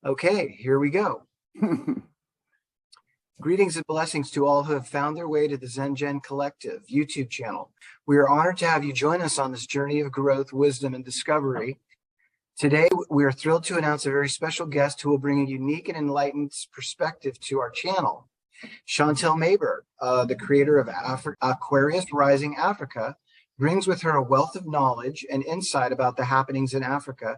Okay, here we go. Greetings and blessings to all who have found their way to the Zengen Collective YouTube channel. We are honored to have you join us on this journey of growth, wisdom, and discovery. Today, we are thrilled to announce a very special guest who will bring a unique and enlightened perspective to our channel. Chantelle Meyburgh, the creator of Aquarius Rising Africa, brings with her a wealth of knowledge and insight about the happenings in Africa,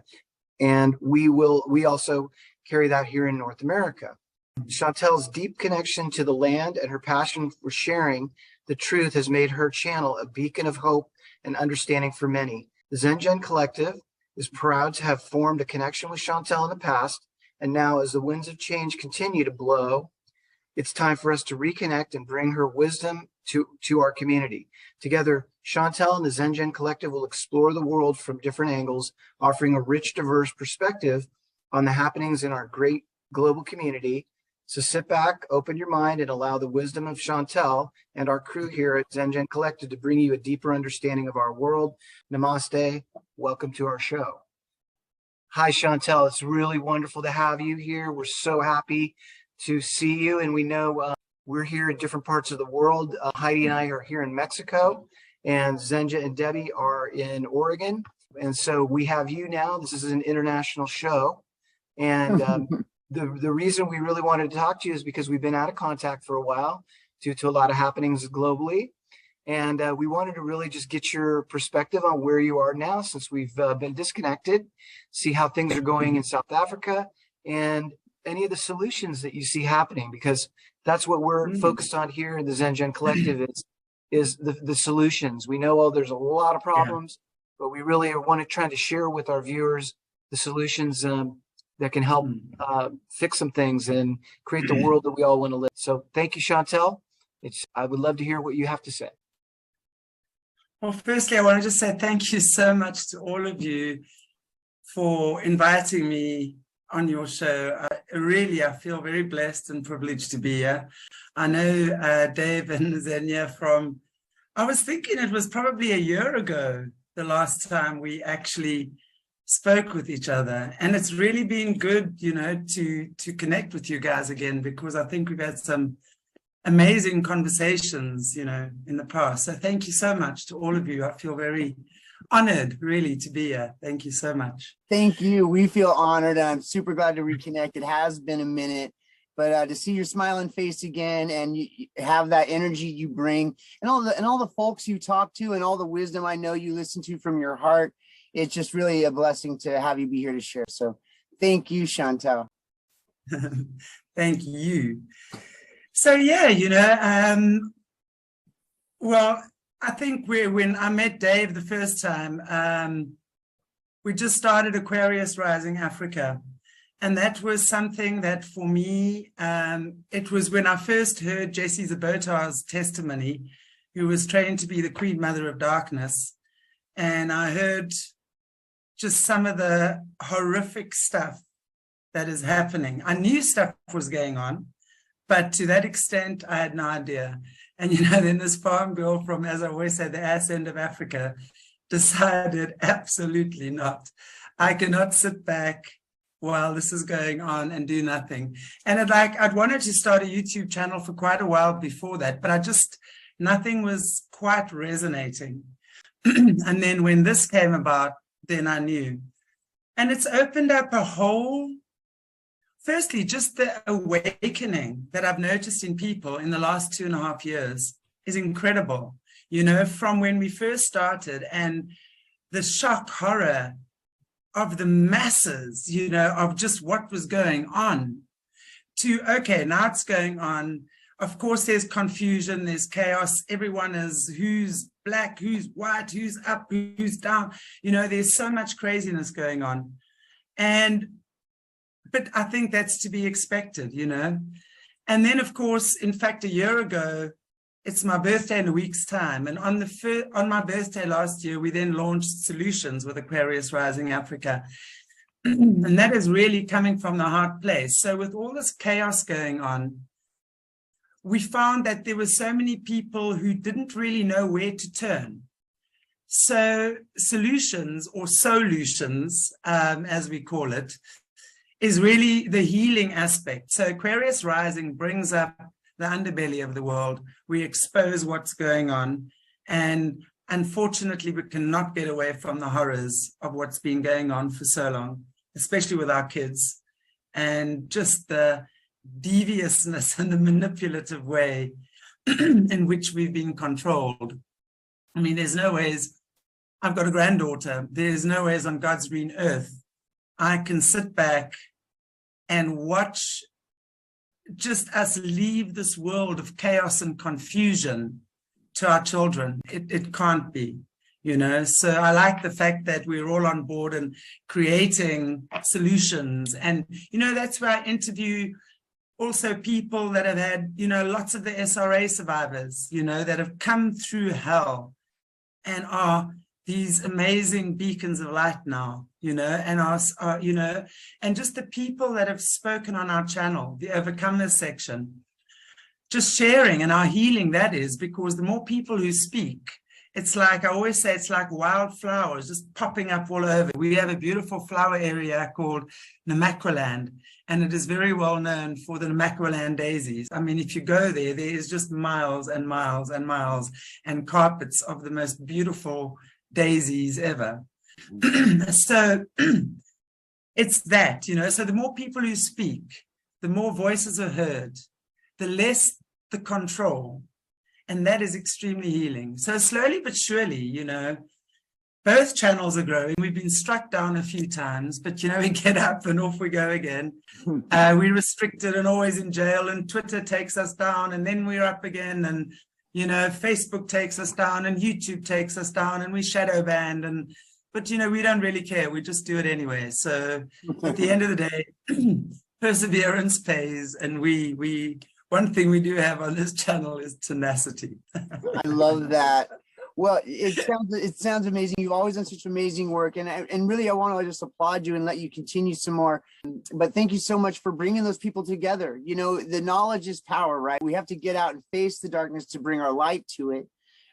and we also carry that here in North America. Chantelle's deep connection to the land and her passion for sharing the truth has made her channel a beacon of hope and understanding for many. The Zengen Collective is proud to have formed a connection with Chantelle in the past, and now as the winds of change continue to blow, it's time for us to reconnect and bring her wisdom to our community. Together, Chantelle and the Zengen Collective will explore the world from different angles, offering a rich, diverse perspective on the happenings in our great global community. So sit back, open your mind, and allow the wisdom of Chantelle and our crew here at Zengen Collective to bring you a deeper understanding of our world. Namaste. Welcome to our show. Hi, Chantelle. It's really wonderful to have you here. We're so happy to see you, and we know we're here in different parts of the world. Heidi and I are here in Mexico, and Zenja and Debbie are in Oregon. And so we have you now. This is an international show. And the reason we really wanted to talk to you is because we've been out of contact for a while due to a lot of happenings globally. And we wanted to really just get your perspective on where you are now since we've been disconnected, see how things are going in South Africa, and any of the solutions that you see happening, because that's what we're focused on here in the Zengen Collective is the solutions. We know there's a lot of problems, but we really want to try to share with our viewers the solutions that can help fix some things and create the world that we all want to live. So thank you, Chantelle. I would love to hear what you have to say. Well, firstly, I want to just say thank you so much to all of you for inviting me on your show. I feel very blessed and privileged to be here. I know Dave and Zenya I was thinking it was probably a year ago, the last time we actually spoke with each other. And it's really been good, to connect with you guys again, because I think we've had some amazing conversations, in the past. So thank you so much to all of you. I feel very honored, really, to be here. Thank you so much. Thank you. We feel honored. I'm super glad to reconnect. It has been a minute, but to see your smiling face again and you have that energy you bring, and all the folks you talk to, and all the wisdom I know you listen to from your heart, it's just really a blessing to have you be here to share. So thank you, Chantelle. Thank you. So well, I think when I met Dave the first time, we just started Aquarius Rising Africa. And that was something that for me, it was when I first heard Jessie Zabotar's testimony, who was trained to be the Queen Mother of Darkness. And I heard just some of the horrific stuff that is happening. I knew stuff was going on, but to that extent, I had no idea. And, then this farm girl from, as I always say, the ass end of Africa decided absolutely not. I cannot sit back while this is going on and do nothing. And I'd wanted to start a YouTube channel for quite a while before that, but nothing was quite resonating. And then when this came about, then I knew. And it's opened up a whole, firstly, just the awakening that I've noticed in people in the last 2.5 years is incredible. From when we first started, and the shock horror of the masses, of just what was going on, to, okay, now it's going on. Of course, there's confusion, there's chaos. Everyone is who's black, who's white, who's up, who's down. There's so much craziness going on. But I think that's to be expected, And then, of course, in fact, a year ago, it's my birthday in a week's time. And on my birthday last year, we then launched Solutions with Aquarius Rising Africa. And that is really coming from the heart place. So with all this chaos going on, we found that there were so many people who didn't really know where to turn. So Solutions, or Solutions, as we call it, is really the healing aspect. So Aquarius rising brings up the underbelly of the world. We expose what's going on. And unfortunately, we cannot get away from the horrors of what's been going on for so long, especially with our kids, and just the deviousness and the manipulative way in which we've been controlled. I mean, there's no ways, I've got a granddaughter, there's no ways on God's green earth I can sit back and watch just us leave this world of chaos and confusion to our children. It can't be, you know. So I like the fact that we're all on board and creating solutions. And, you know, that's where I interview also people that have had, you know, lots of the SRA survivors, you know, that have come through hell and are these amazing beacons of light now, you know, and are, you know, and just the people that have spoken on our channel, the Overcomers section, just sharing and how healing that is, because the more people who speak, it's like, I always say, it's like wildflowers just popping up all over. We have a beautiful flower area called Namaqualand, and it is very well known for the Namaqualand daisies. I mean, if you go there, there is just miles and miles and miles and carpets of the most beautiful daisies ever. So it's that, you know, so the more people who speak, the more voices are heard, the less the control. And that is extremely healing. So slowly but surely, you know, both channels are growing. We've been struck down a few times, but, you know, we get up and off we go again. We're restricted and always in jail, and Twitter takes us down, and then we're up again, and, you know, Facebook takes us down, and YouTube takes us down, and we shadow banned. And but, you know, we don't really care. We just do it anyway. So at the end of the day, perseverance pays, and we one thing we do have on this channel is tenacity. I love that. Well, it sounds amazing. You've always done such amazing work, and really, I want to just applaud you and let you continue some more. But thank you so much for bringing those people together. You know, the knowledge is power, right? We have to get out and face the darkness to bring our light to it.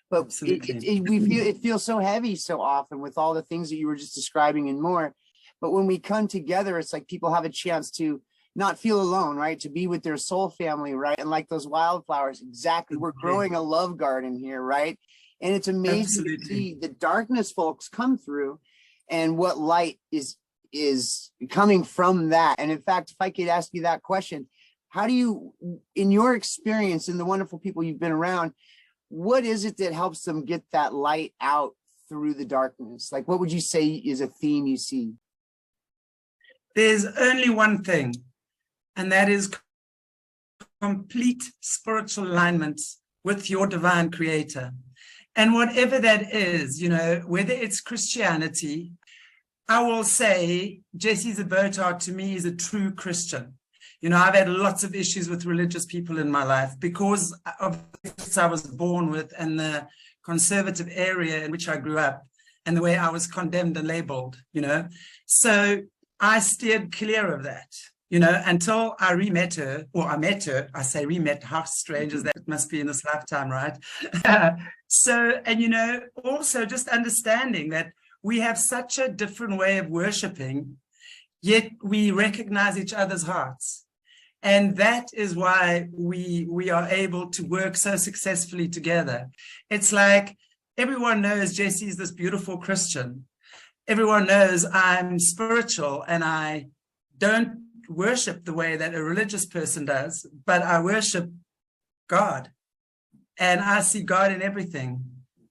But it feels so heavy so often with all the things that you were just describing and more. But when we come together, it's like people have a chance to not feel alone, right? To be with their soul family, right? And like those wildflowers, exactly. We're growing a love garden here, right? And it's amazing to see the darkness folks come through and what light is coming from that. And in fact, if I could ask you that question, how do you, in your experience and the wonderful people you've been around, what is it that helps them get that light out through the darkness? Like, what would you say is a theme you see? There's only one thing, and that is complete spiritual alignment with your divine creator. And whatever that is, you know, whether it's Christianity, I will say Jesse Zabotard to me is a true Christian. You know, I've had lots of issues with religious people in my life because of what I was born with and the conservative area in which I grew up and the way I was condemned and labeled, you know. So I steered clear of that, you know, until I re-met her, or I met her. I say re-met, how strange is that? It must be in this lifetime, right? So, and, you know, also just understanding that we have such a different way of worshiping, yet we recognize each other's hearts. And that is why we are able to work so successfully together. It's like everyone knows Jesse's this beautiful Christian. Everyone knows I'm spiritual and I don't worship the way that a religious person does, but I worship God. And I see God in everything.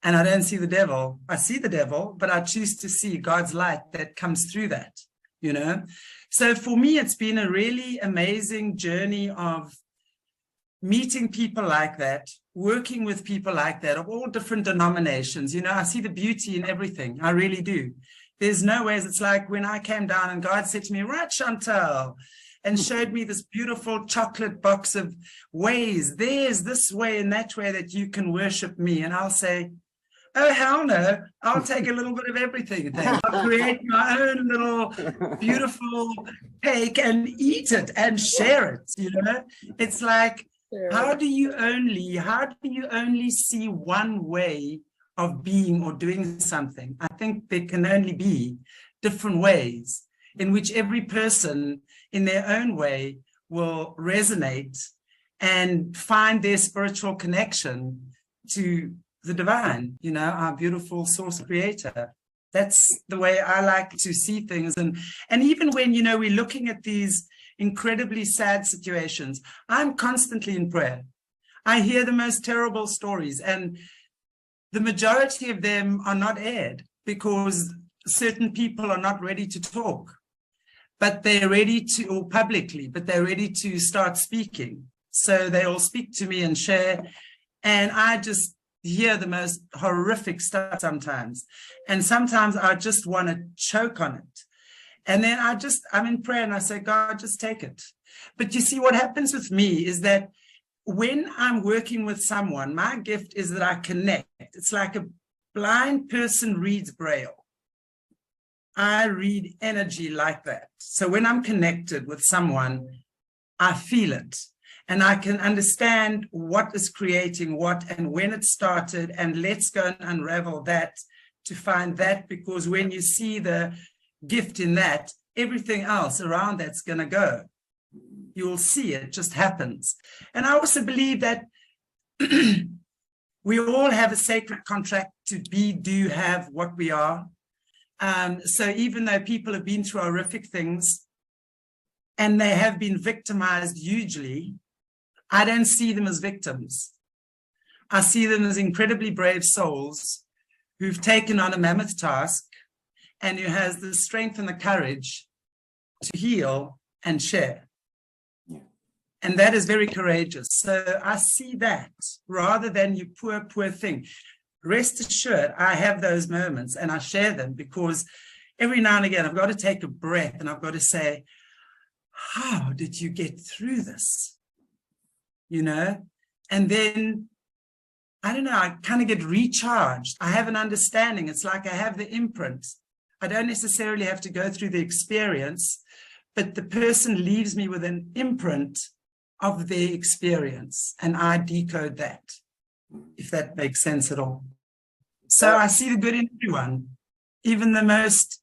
And I don't see the devil. I see the devil, but I choose to see God's light that comes through that, you know. So for me, it's been a really amazing journey of meeting people like that, working with people like that of all different denominations. You know, I see the beauty in everything. I really do. There's no ways. It's like when I came down and God said to me, right, Chantelle, and showed me this beautiful chocolate box of ways. There's this way and that way that you can worship me. And I'll say, oh, hell no, I'll take a little bit of everything. I'll create my own little beautiful cake and eat it and share it, you know? It's like, how do you only see one way of being or doing something? I think there can only be different ways in which every person in their own way will resonate and find their spiritual connection to the divine, you know, our beautiful source creator. That's the way I like to see things. And even when, you know, we're looking at these incredibly sad situations, I'm constantly in prayer. I hear the most terrible stories, and the majority of them are not aired because certain people are not ready to talk, but they're ready to, or publicly, but they're ready to start speaking. So they all speak to me and share, and I just hear the most horrific stuff sometimes. And sometimes I just want to choke on it. And then I'm in prayer and I say, God, just take it. But you see, what happens with me is that when I'm working with someone, my gift is that I connect. It's like a blind person reads Braille. I read energy like that. So when I'm connected with someone, I feel it. And I can understand what is creating what and when it started. And let's go and unravel that to find that, because when you see the gift in that, everything else around that's going to go. You'll see it just happens. And I also believe that we all have a sacred contract to be, do, have what we are. So even though people have been through horrific things and they have been victimized hugely, I don't see them as victims. I see them as incredibly brave souls who've taken on a mammoth task and who has the strength and the courage to heal and share. Yeah. And that is very courageous. So I see that rather than you poor, poor thing. Rest assured, I have those moments and I share them, because every now and again, I've got to take a breath and I've got to say, how did you get through this? You know, and then, I don't know, I kind of get recharged. I have an understanding. It's like I have the imprint. I don't necessarily have to go through the experience, but the person leaves me with an imprint of their experience, and I decode that, if that makes sense at all. So I see the good in everyone, even the most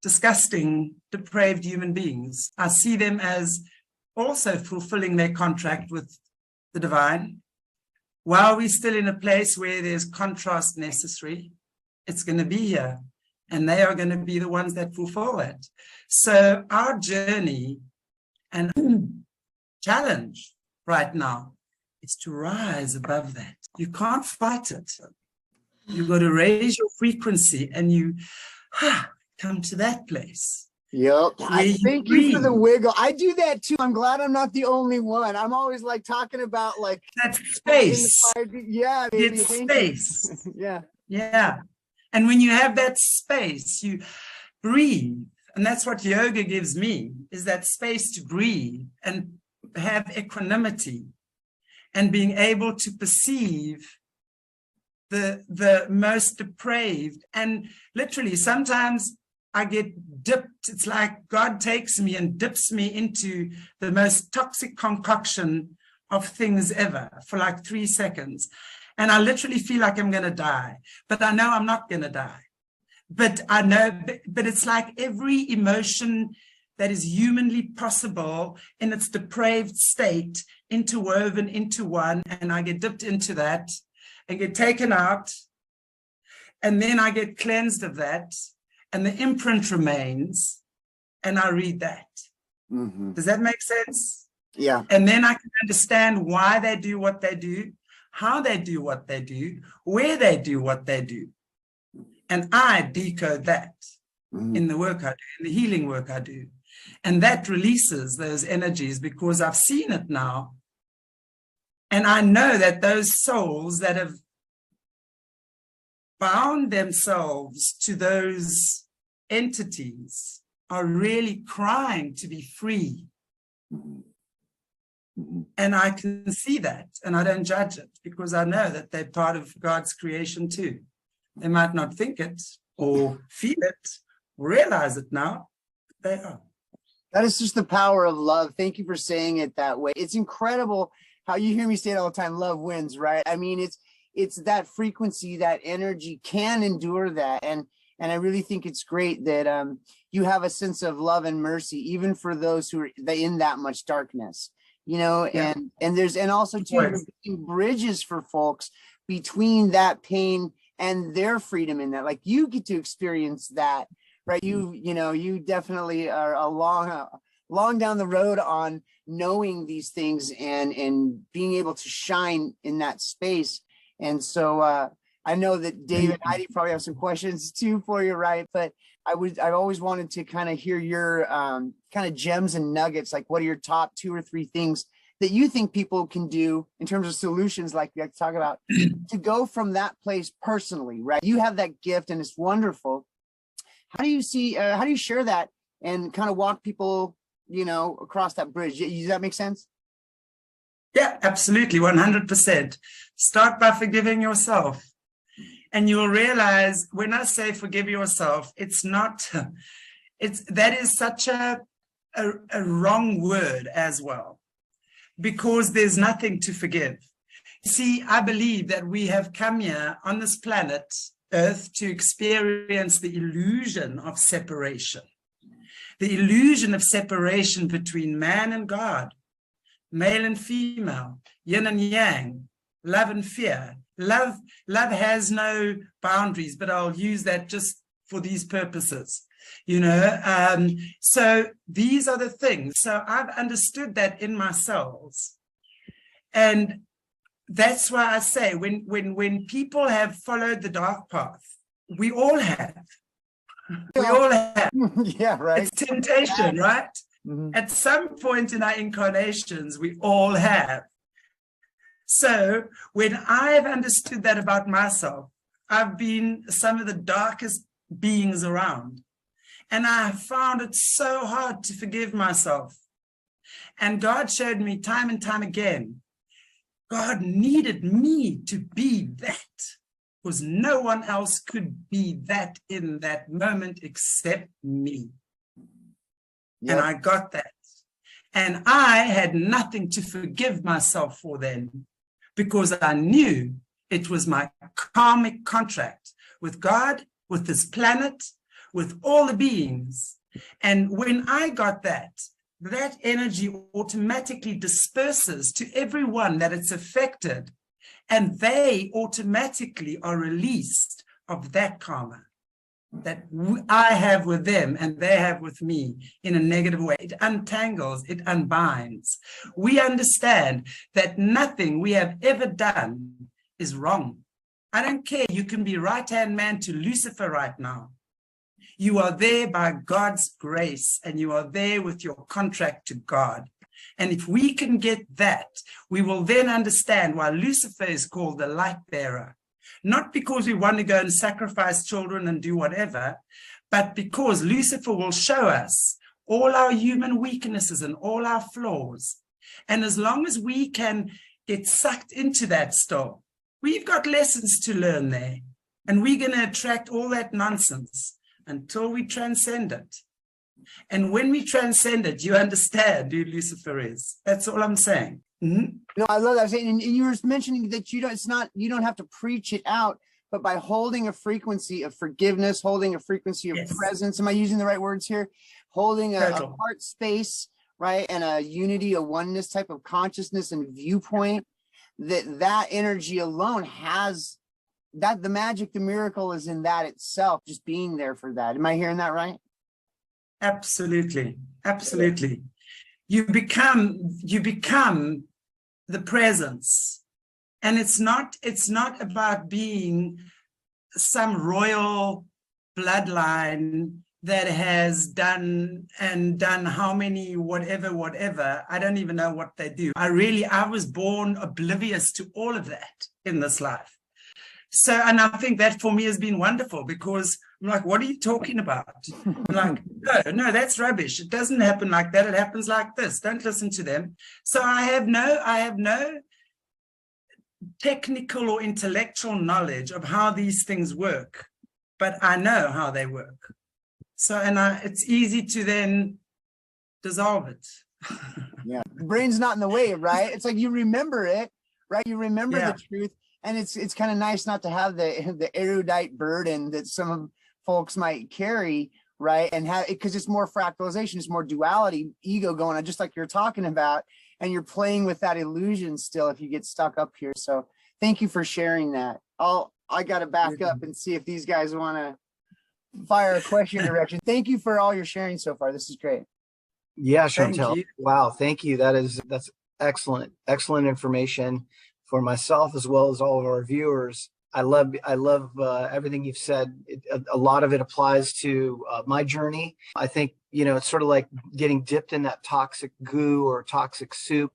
disgusting, depraved human beings. I see them as also fulfilling their contract with the divine. While we're still in a place where there's contrast necessary, it's going to be here, and they are going to be the ones that fulfill that. So our journey and challenge right now is to rise above that. You can't fight it. You've got to raise your frequency and you come to that place. Yep. I thank you for the wiggle. I do that too. I'm glad I'm not the only one. I'm always like talking about like that space. Yeah. Baby, it's space. Yeah. Yeah. And when you have that space, you breathe. And that's what yoga gives me, is that space to breathe and have equanimity and being able to perceive the most depraved. And literally sometimes I get dipped. It's like God takes me and dips me into the most toxic concoction of things ever for like 3 seconds. And I literally feel like I'm going to die, but I know I'm not going to die. But I know, but it's like every emotion that is humanly possible in its depraved state, interwoven into one, and I get dipped into that and get taken out, and then I get cleansed of that, and the imprint remains, and I read that. Mm-hmm. Does that make sense? Yeah. And then I can understand why they do what they do, how they do what they do, where they do what they do. And I decode that in the work I do, in the healing work I do. And that releases those energies because I've seen it now. And I know that those souls that have bound themselves to those entities are really crying to be free. And I can see that, and I don't judge it because I know that they're part of God's creation too. They might not think it or feel it or realize it now, but they are. That is just the power of love. Thank you for saying it that way. It's incredible how you hear me say it all the time, love wins, right? I mean, it's that frequency, that energy can endure that. And And I really think it's great that you have a sense of love and mercy, even for those who are in that much darkness, you know, and also too, you're building bridges for folks between that pain and their freedom in that. Like, you get to experience that, right? You definitely are a long down the road on knowing these things and being able to shine in that space. And so I know that Dave and Heidi probably have some questions too for you, right? But I always wanted to kind of hear your kind of gems and nuggets, like what are your top 2 or 3 things that you think people can do in terms of solutions, like we like to talk about, to go from that place personally, right? You have that gift and it's wonderful. How do you share that and kind of walk people, you know, across that bridge? Does that make sense? Yeah, absolutely. 100%. Start by forgiving yourself. And you'll realize when I say forgive yourself, that is such a wrong word as well, because there's nothing to forgive. See, I believe that we have come here on this planet Earth to experience the illusion of separation. The illusion of separation between man and God, male and female, yin and yang, love and fear. Love has no boundaries, but I'll use that just for these purposes, you know. So these are the things. So I've understood that in my cells. And that's why I say when people have followed the dark path, we all have. We all have. Yeah, right. It's temptation, right? Mm-hmm. At some point in our incarnations, we all have. So when I've understood that about myself, I've been some of the darkest beings around. And I have found it so hard to forgive myself. And God showed me time and time again, God needed me to be that, because no one else could be that in that moment except me. Yep. And I got that. And I had nothing to forgive myself for then, because I knew it was my karmic contract with God, with this planet, with all the beings. And when I got that energy automatically disperses to everyone that it's affected, and they automatically are released of that karma that I have with them and they have with me in a negative way. It untangles, it unbinds. We understand that nothing we have ever done is wrong. I don't care. You can be right-hand man to Lucifer right now. You are there by God's grace, and you are there with your contract to God. And if we can get that, we will then understand why Lucifer is called the light bearer. Not because we want to go and sacrifice children and do whatever, but because Lucifer will show us all our human weaknesses and all our flaws. And as long as we can get sucked into that still, we've got lessons to learn there. And we're going to attract all that nonsense until we transcend it. And when we transcend it, you understand who Lucifer is. That's all I'm saying. Mm-hmm. No, I love that. And you were mentioning that you don't have to preach it out, but by holding a frequency of forgiveness, holding a frequency of presence. Am I using the right words here? Holding a heart space, right? And a unity, a oneness type of consciousness and viewpoint, that energy alone has that. The magic, the miracle is in that itself, just being there for that. Am I hearing that right? Absolutely. Absolutely. You become the presence. And it's not about being some royal bloodline that has done how many whatever. I don't even know what they do. I was born oblivious to all of that in this life. So, and I think that for me has been wonderful, because I'm like, what are you talking about? I'm like, no, that's rubbish. It doesn't happen like that. It happens like this. Don't listen to them. So I have no technical or intellectual knowledge of how these things work, but I know how they work. So, it's easy to then dissolve it. Yeah, the brain's not in the way, right? It's like you remember it, right? You remember the truth. And it's kind of nice not to have the erudite burden that some folks might carry, right? And have, because it's more fractalization, it's more duality, ego going on, just like you're talking about, and you're playing with that illusion still if you get stuck up here. So thank you for sharing that. I got to back up and see if these guys want to fire a question direction. Thank you for all your sharing so far. This is great. Yeah, Chantelle. Wow, thank you. That's excellent, excellent information for myself as well as all of our viewers. I love everything you've said. A lot of it applies to my journey. I think, you know, it's sort of like getting dipped in that toxic goo or toxic soup,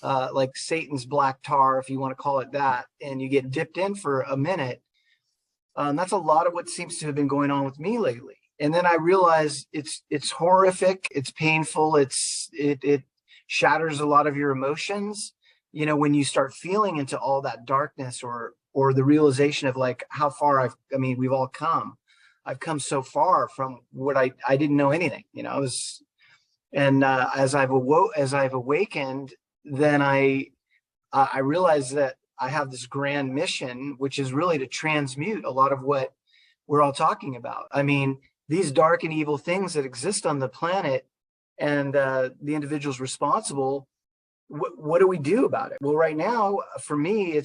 like Satan's black tar, if you want to call it that, and you get dipped in for a minute. That's a lot of what seems to have been going on with me lately. And then I realize it's horrific, it's painful, it shatters a lot of your emotions. You know, when you start feeling into all that darkness or the realization of like how far we've all come. I've come so far from what I didn't know anything, you know. As I've awakened, then I realized that I have this grand mission, which is really to transmute a lot of what we're all talking about. I mean, these dark and evil things that exist on the planet and the individuals responsible, what do we do about it? Well, right now, for me,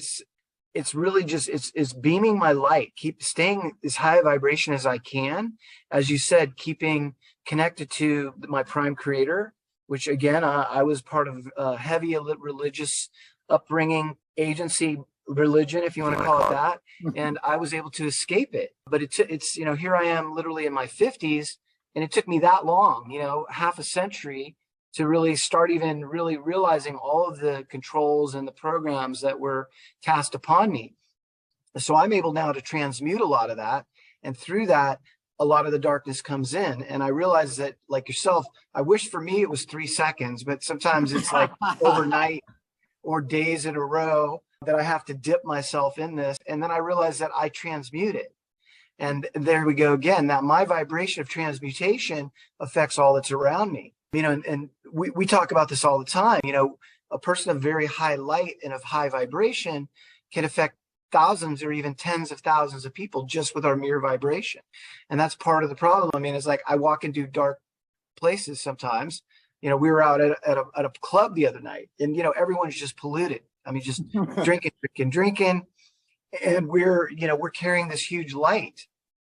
it's really just, it's beaming my light, keep staying as high a vibration as I can. As you said, keeping connected to my prime creator, which again, I was part of a heavy religious upbringing, agency religion, if you want to call it that. And I was able to escape it. But it's, you know, here I am literally in my 50s, and it took me that long, you know, half a century to really start even really realizing all of the controls and the programs that were cast upon me. So I'm able now to transmute a lot of that. And through that, a lot of the darkness comes in. And I realize that, like yourself, I wish for me it was 3 seconds, but sometimes it's like overnight or days in a row that I have to dip myself in this. And then I realize that I transmute it. And there we go again, that my vibration of transmutation affects all that's around me. You know, and we talk about this all the time. You know, a person of very high light and of high vibration can affect thousands or even tens of thousands of people just with our mere vibration. And that's part of the problem. I mean, it's like I walk into dark places sometimes. You know, we were out at a club the other night, and, you know, everyone's just polluted. I mean, just drinking. And we're carrying this huge light.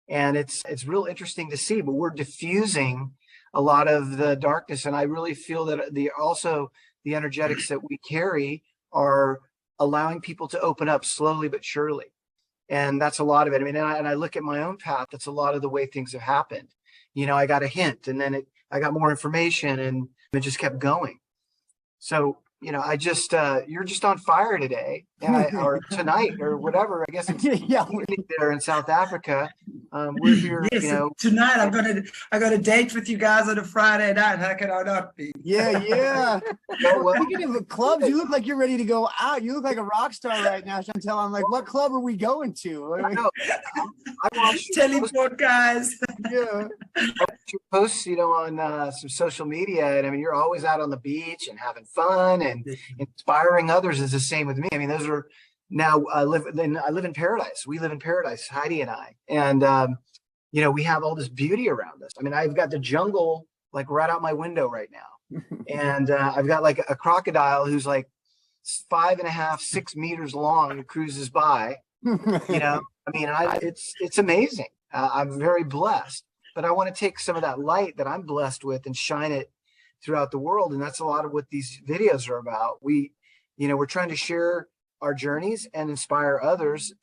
And it's real interesting to see, but we're diffusing a lot of the darkness. And I really feel that the energetics that we carry are allowing people to open up slowly but surely. And that's a lot of it. I mean, and I look at my own path, that's a lot of the way things have happened. You know, I got a hint, and then I got more information, and it just kept going. So, you know, you're just on fire today, or tonight, or whatever. I guess it's there in South Africa. We're here, yes, you know. Tonight I got a date with you guys on a Friday night. How can I not be? Yeah. Well, speaking of the clubs, you look like you're ready to go out. You look like a rock star right now, Chantelle. I'm like, what club are we going to? I watched Teleport, guys. Yeah. I watch your posts, you know, on some social media, and I mean, you're always out on the beach and having fun and inspiring others. Is the same with me. I mean, those are now I live in paradise. We live in paradise, Heidi and I, and you know, we have all this beauty around us. I mean, I've got the jungle like right out my window right now, and I've got like a crocodile who's like 5.5, 6 meters long who cruises by. You know, I mean, it's amazing. I'm very blessed, but I want to take some of that light that I'm blessed with and shine it throughout the world. And that's a lot of what these videos are about. We're trying to share our journeys and inspire others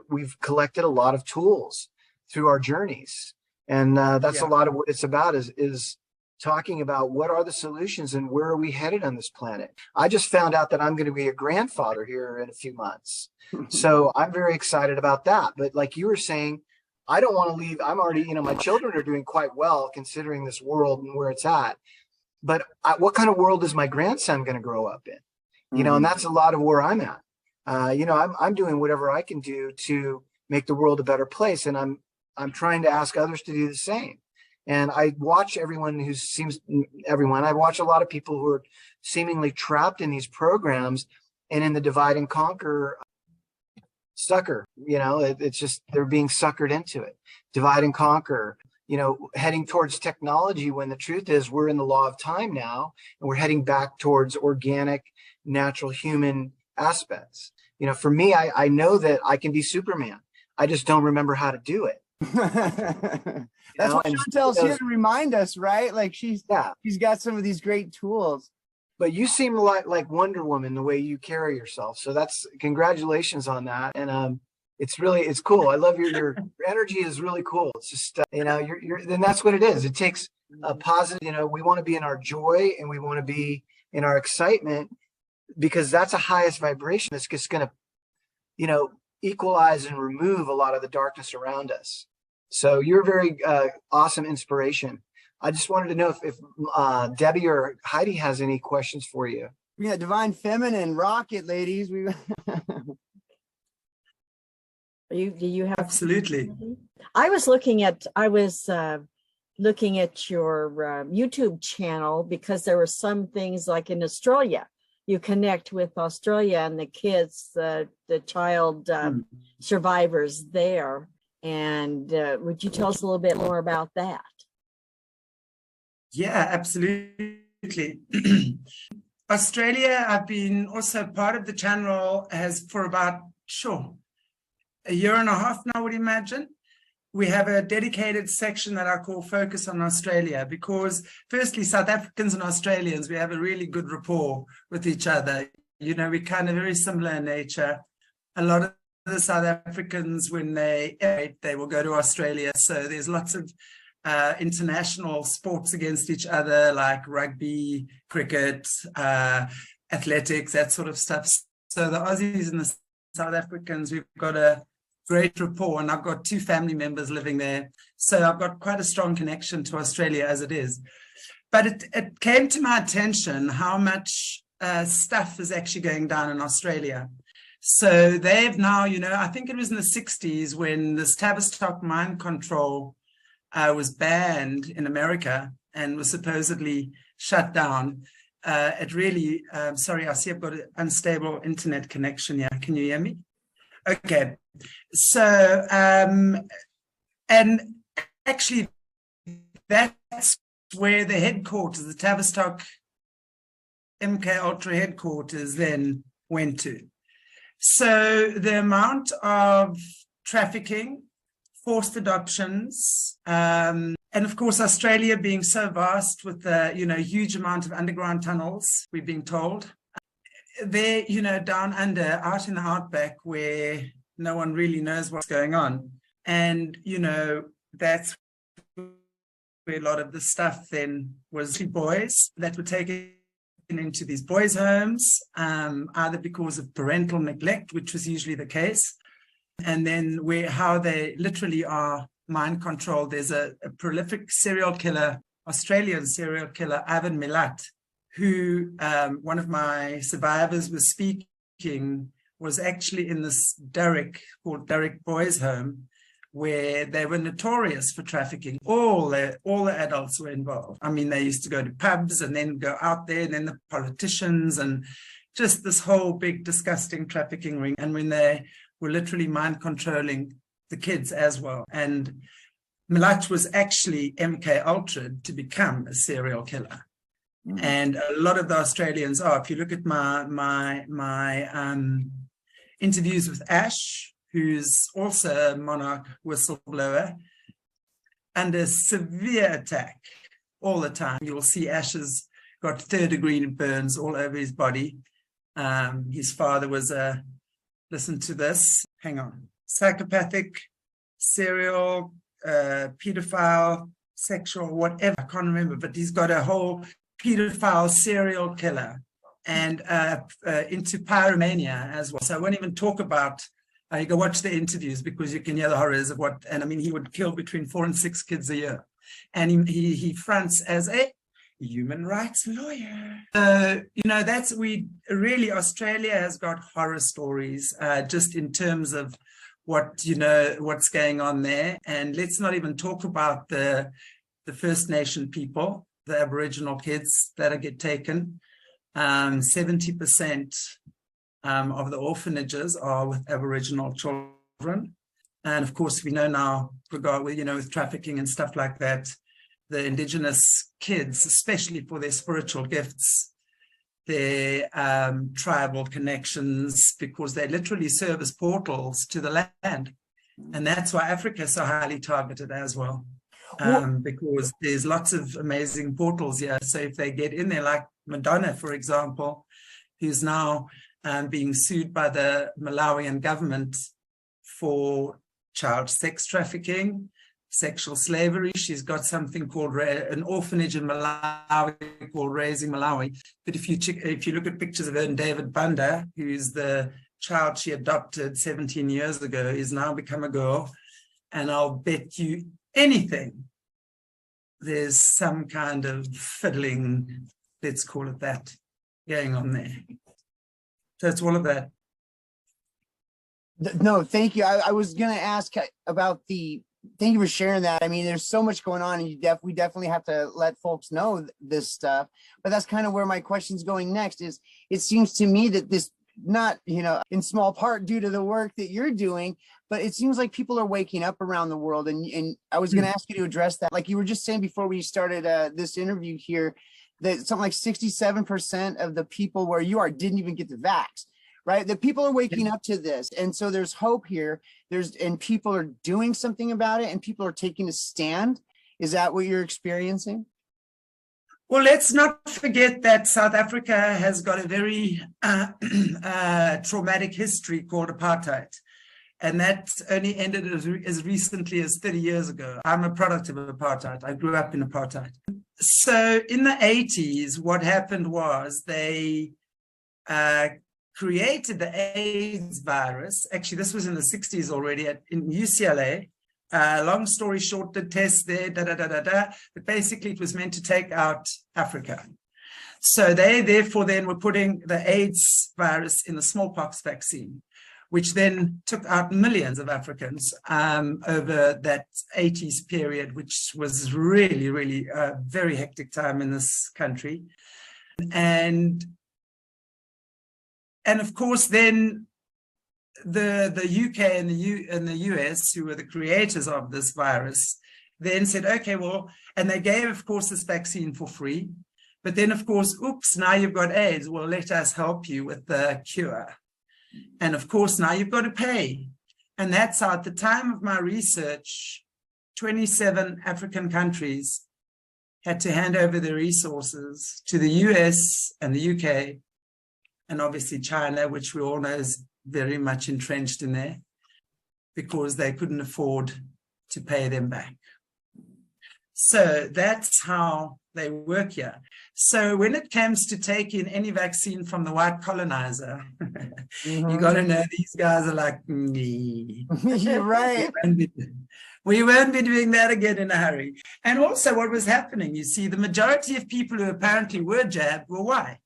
we've collected a lot of tools through our journeys. And that's a lot of what it's about is talking about what are the solutions and where are we headed on this planet. I just found out that I'm going to be a grandfather here in a few months. So I'm very excited about that. But like you were saying, I don't want to leave. I'm already, you know, my children are doing quite well considering this world and where it's at. But what kind of world is my grandson going to grow up in? You know, and that's a lot of where I'm at. You know, I'm doing whatever I can do to make the world a better place. And I'm trying to ask others to do the same. And I watch I watch a lot of people who are seemingly trapped in these programs and in the divide and conquer sucker, it's just, they're being suckered into it. Divide and conquer, heading towards technology, when the truth is we're in the law of time now, and we're heading back towards organic, natural human aspects. For me, I know that I can be Superman. I just don't remember how to do it. That's what Chantelle's here to remind us, right? Like she's got some of these great tools. But you seem like Wonder Woman the way you carry yourself. So that's, congratulations on that. And it's cool. I love your energy is really cool. It's just and that's what it is. It takes a positive. We want to be in our joy, and we want to be in our excitement, because that's the highest vibration. It's just going to equalize and remove a lot of the darkness around us. So you're a very awesome inspiration. I just wanted to know if Debbie or Heidi has any questions for you. Yeah, Divine Feminine, rock it, ladies. Do you have? Absolutely. I was looking at your YouTube channel, because there were some things like in Australia. You connect with Australia and the kids, the child survivors there. And would you tell us a little bit more about that? Yeah, absolutely. Australia, I've been also part of the channel for about, a year and a half now, I would imagine. We have a dedicated section that I call Focus on Australia, because firstly, South Africans and Australians, we have a really good rapport with each other. We're kind of very similar in nature. A lot of the South Africans, when they emigrate, they will go to Australia. So there's lots of international sports against each other, like rugby, cricket, athletics, that sort of stuff. So the Aussies and the South Africans, we've got a great rapport, and I've got 2 family members living there. So I've got quite a strong connection to Australia as it is. But it came to my attention how much stuff is actually going down in Australia. So they've now, I think it was in the 60s when this Tavistock mind control was banned in America and was supposedly shut down. It really, sorry, I see I've got an unstable internet connection here. Can you hear me? Okay. So, and actually that's where the headquarters, the Tavistock MK Ultra headquarters then went to. So the amount of trafficking, forced adoptions, and of course, Australia being so vast with the, huge amount of underground tunnels, we've been told. They're, down under, out in the outback where no one really knows what's going on. And, that's where a lot of the stuff then was boys that were taken into these boys' homes, either because of parental neglect, which was usually the case, and then how they literally are mind controlled. There's a prolific serial killer, Australian serial killer, Ivan Milat, who one of my survivors was speaking, was actually in this called Durrick Boys' Home, where they were notorious for trafficking. All the adults were involved. I mean, they used to go to pubs and then go out there, and then the politicians, and just this whole big disgusting trafficking ring. And when they were literally mind controlling the kids as well. And Milat was actually MK Ultra'd to become a serial killer. Mm. And a lot of the Australians are. If you look at my interviews with Ash, who's also a monarch whistleblower, under severe attack all the time. You'll see Ash's got 3rd-degree burns all over his body. His father was listen to this, hang on, psychopathic, serial, pedophile, sexual, whatever, I can't remember, but he's got a whole pedophile serial killer, and into pyromania as well. So I won't even talk about, you go watch the interviews because you can hear the horrors of what, and I mean, he would kill between 4 and 6 kids a year. And he fronts as a human rights lawyer. That's, Australia has got horror stories, just in terms of what's going on there. And let's not even talk about the First Nation people, the Aboriginal kids that get taken. 70% of the orphanages are with Aboriginal children. And of course, we know now, with trafficking and stuff like that, the Indigenous kids, especially for their spiritual gifts, their tribal connections, because they literally serve as portals to the land. And that's why Africa is so highly targeted as well, because there's lots of amazing portals here. So if they get in there, like Madonna, for example, who's now being sued by the Malawian government for child sex trafficking, sexual slavery. She's got something called an orphanage in Malawi called Raising Malawi. But if you look at pictures of her and David Banda, who's the child she adopted 17 years ago, is now become a girl. And I'll bet you anything, there's some kind of fiddling, let's call it that, going on there. So it's all of that. No, thank you. I was going to ask about thank you for sharing that. I mean, there's so much going on, and we definitely have to let folks know this stuff. But that's kind of where my question's going next. Is it seems to me that this, not in small part due to the work that you're doing, but it seems like people are waking up around the world. And I was going to ask you to address that, like you were just saying before we started this interview here, that something like 67% of the people where you are didn't even get the vax. Right, that people are waking up to this, and so there's hope here. And people are doing something about it, and people are taking a stand. Is that what you're experiencing? Well, let's not forget that South Africa has got a very traumatic history called apartheid, and that only ended as recently as 30 years ago. I'm a product of apartheid. I grew up in apartheid. So in the 80s, what happened was they created the AIDS virus. Actually, this was in the 60s already in UCLA. Long story short, the test there, but basically it was meant to take out Africa. So they therefore then were putting the AIDS virus in the smallpox vaccine, which then took out millions of Africans over that 80s period, which was really, really a very hectic time in this country. And of course, then the UK and the US, who were the creators of this virus, then said, okay, well, and they gave, of course, this vaccine for free. But then, of course, oops, now you've got AIDS. Well, let us help you with the cure. And of course, now you've got to pay. And that's how, at the time of my research, 27 African countries had to hand over their resources to the US and the UK, and obviously China, which we all know is very much entrenched in there, because they couldn't afford to pay them back. So that's how they work here. So when it comes to taking any vaccine from the white colonizer, you got to know these guys are like, You're right. We won't be doing that again in a hurry. And also what was happening, you see, the majority of people who apparently were jabbed were white.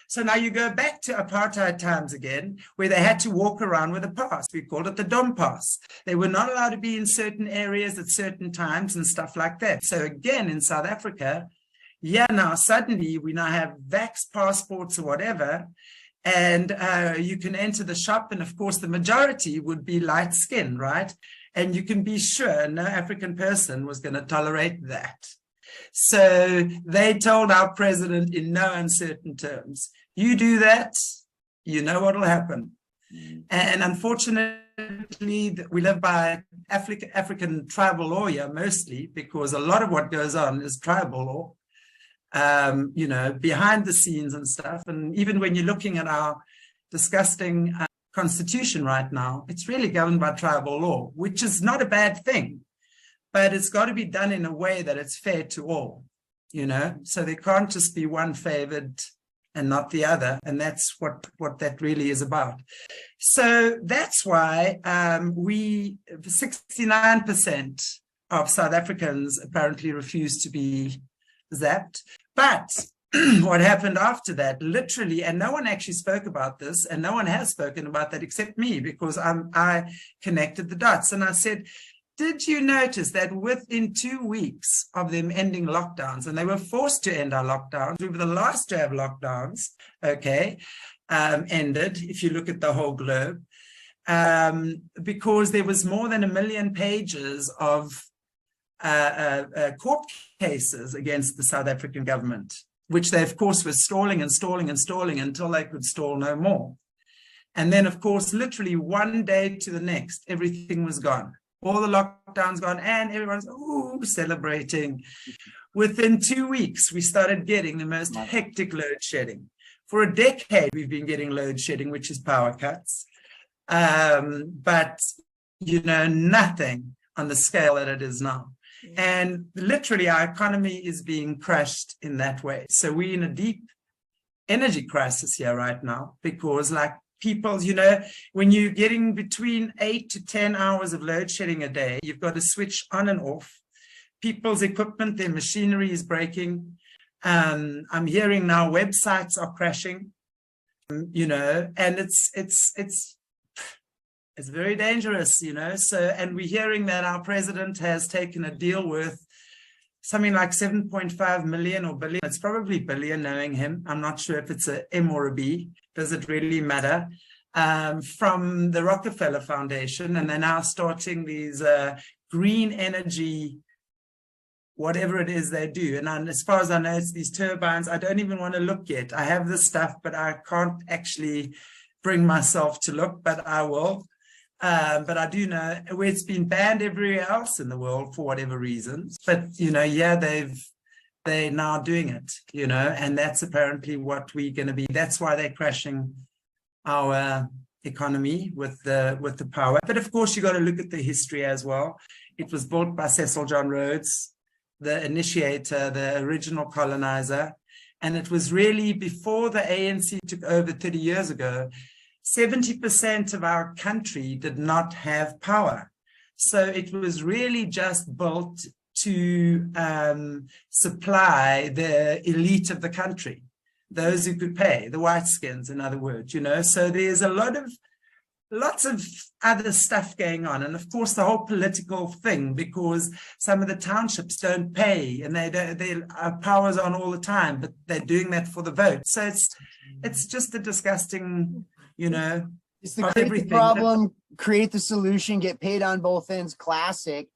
So now you go back to apartheid times again, where they had to walk around with a pass. We called it the Dom pass. They were not allowed to be in certain areas at certain times and stuff like that. So again, in South Africa, now suddenly we now have vax passports or whatever, and you can enter the shop. And of course, the majority would be light skin, right? And you can be sure no African person was going to tolerate that. So they told our president in no uncertain terms, you do that, you know what will happen. And unfortunately, we live by African tribal law here mostly, because a lot of what goes on is tribal law, behind the scenes and stuff. And even when you're looking at our disgusting constitution right now, it's really governed by tribal law, which is not a bad thing. But it's got to be done in a way that it's fair to all, so there can't just be one favored and not the other. And that's what that really is about. So that's why 69% of South Africans apparently refuse to be zapped. But what happened after that, literally, and no one actually spoke about this, and no one has spoken about that except me, because I connected the dots. And I said, did you notice that within 2 weeks of them ending lockdowns, and they were forced to end our lockdowns, we were the last to have lockdowns, okay, ended, if you look at the whole globe, because there was more than 1 million pages of court cases against the South African government, which they, of course, were stalling and stalling and stalling until they could stall no more. And then, of course, literally one day to the next, everything was gone. All the lockdowns gone, and everyone's celebrating. Within 2 weeks, we started getting the most hectic load shedding. For a decade, we've been getting load shedding, which is power cuts. But, you know, nothing on the scale that it is now. And literally, our economy is being crushed in that way. So we're in a deep energy crisis here right now, because like people, you know, when you're getting between 8 to 10 hours of load shedding a day, you've got to switch on and off. People's equipment, their machinery is breaking. I'm hearing now websites are crashing, you know, and it's very dangerous, you know. So, and we're hearing that our president has taken a deal worth something like 7.5 million or billion. It's probably billion, knowing him. I'm not sure if it's a M or a B. Does it really matter? From the Rockefeller Foundation, and they're now starting these green energy, whatever it is they do. And as far as I know, it's these turbines. I don't even want to look yet. I have the stuff, but I can't actually bring myself to look, but I will. But I do know where it's been banned everywhere else in the world for whatever reasons. But, you know, yeah, they're now doing it, you know, and that's apparently what we're going to be. That's why they're crashing our economy with the power. But of course, you got to look at the history as well. It was built by Cecil John Rhodes, the initiator, the original colonizer. And it was really before the ANC took over 30 years ago, 70% of our country did not have power. So it was really just built to supply the elite of the country, those who could pay, the white skins, in other words, you know. So there's lots of other stuff going on. And of course, the whole political thing, because some of the townships don't pay and their power's on all the time, but they're doing that for the vote. So it's just a disgusting, you know, it's the create the problem, create the solution, get paid on both ends. Classic,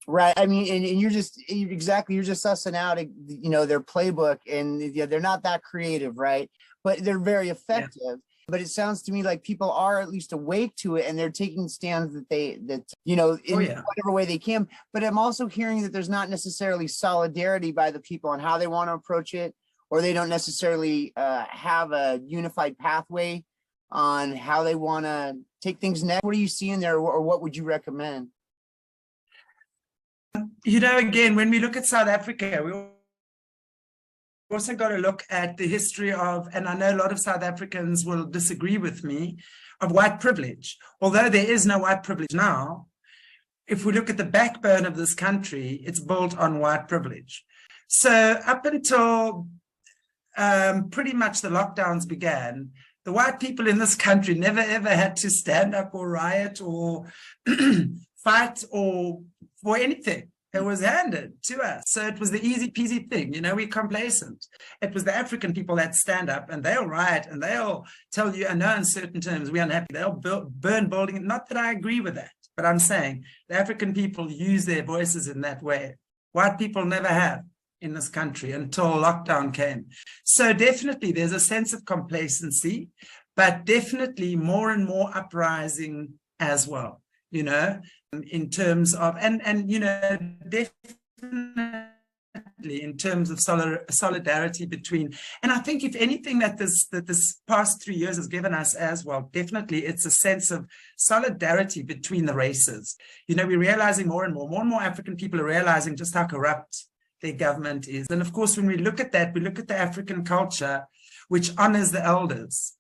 right? I mean, and you're just sussing out, you know, their playbook, and they're not that creative, right? But they're very effective. Yeah. But it sounds to me like people are at least awake to it, and they're taking stands that you know, in whatever way they can. But I'm also hearing that there's not necessarily solidarity by the people on how they want to approach it, or they don't necessarily have a unified pathway on how they want to take things next. What are you seeing there, or what would you recommend? You know, again, when we look at South Africa, we also got to look at the history of, and I know a lot of South Africans will disagree with me, of white privilege. Although there is no white privilege now, if we look at the backbone of this country, it's built on white privilege. So up until pretty much the lockdowns began, the white people in this country never ever had to stand up or riot or fight or for anything. It was handed to us. So it was the easy peasy thing. You know, we're complacent. It was the African people that stand up and they'll riot and they'll tell you, I know in certain terms, we're unhappy. They'll burn buildings. Not that I agree with that, but I'm saying the African people use their voices in that way. White people never have in this country until lockdown came. So definitely there's a sense of complacency, but definitely more and more uprising as well, you know, in terms of, and you know, definitely in terms of solidarity between, and I think if anything that this past 3 years has given us as well, definitely it's a sense of solidarity between the races. You know, we're realizing more and more African people are realizing just how corrupt their government is. And of course, when we look at that, we look at the African culture, which honors the elders.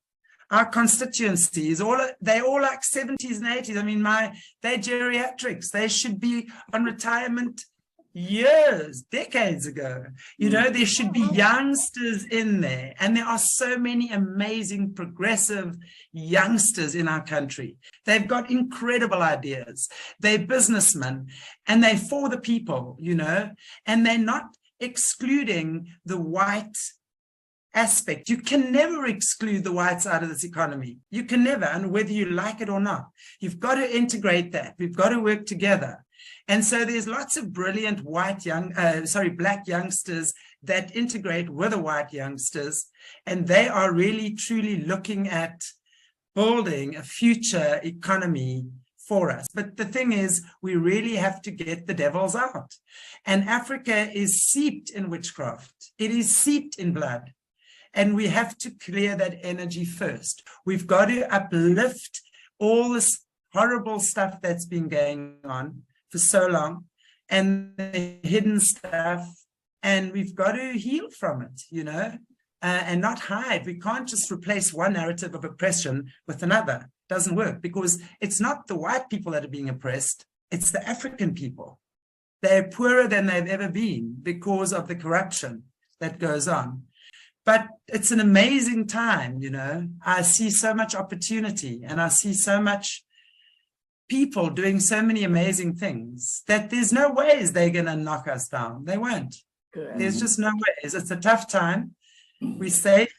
Our constituency is they're all like 70s and 80s. I mean, they're geriatrics. They should be on retirement years, decades ago. You know, there should be youngsters in there. And there are so many amazing progressive youngsters in our country. They've got incredible ideas. They're businessmen and they're for the people, you know, and they're not excluding the white aspect. You can never exclude the whites out of this economy. You can never, and whether you like it or not, you've got to integrate that. We've got to work together. And so there's lots of brilliant black youngsters that integrate with the white youngsters, and they are really truly looking at building a future economy for us. But the thing is, we really have to get the devils out. And Africa is seeped in witchcraft. It is seeped in blood. And we have to clear that energy first. We've got to uplift all this horrible stuff that's been going on for so long, and the hidden stuff, and we've got to heal from it, you know, and not hide. We can't just replace one narrative of oppression with another. It doesn't work, because it's not the white people that are being oppressed, it's the African people. They're poorer than they've ever been because of the corruption that goes on. But it's an amazing time, you know. I see so much opportunity, and I see so much people doing so many amazing things that there's no ways they're going to knock us down. They won't. Good. There's just no ways. It's a tough time. We're safe.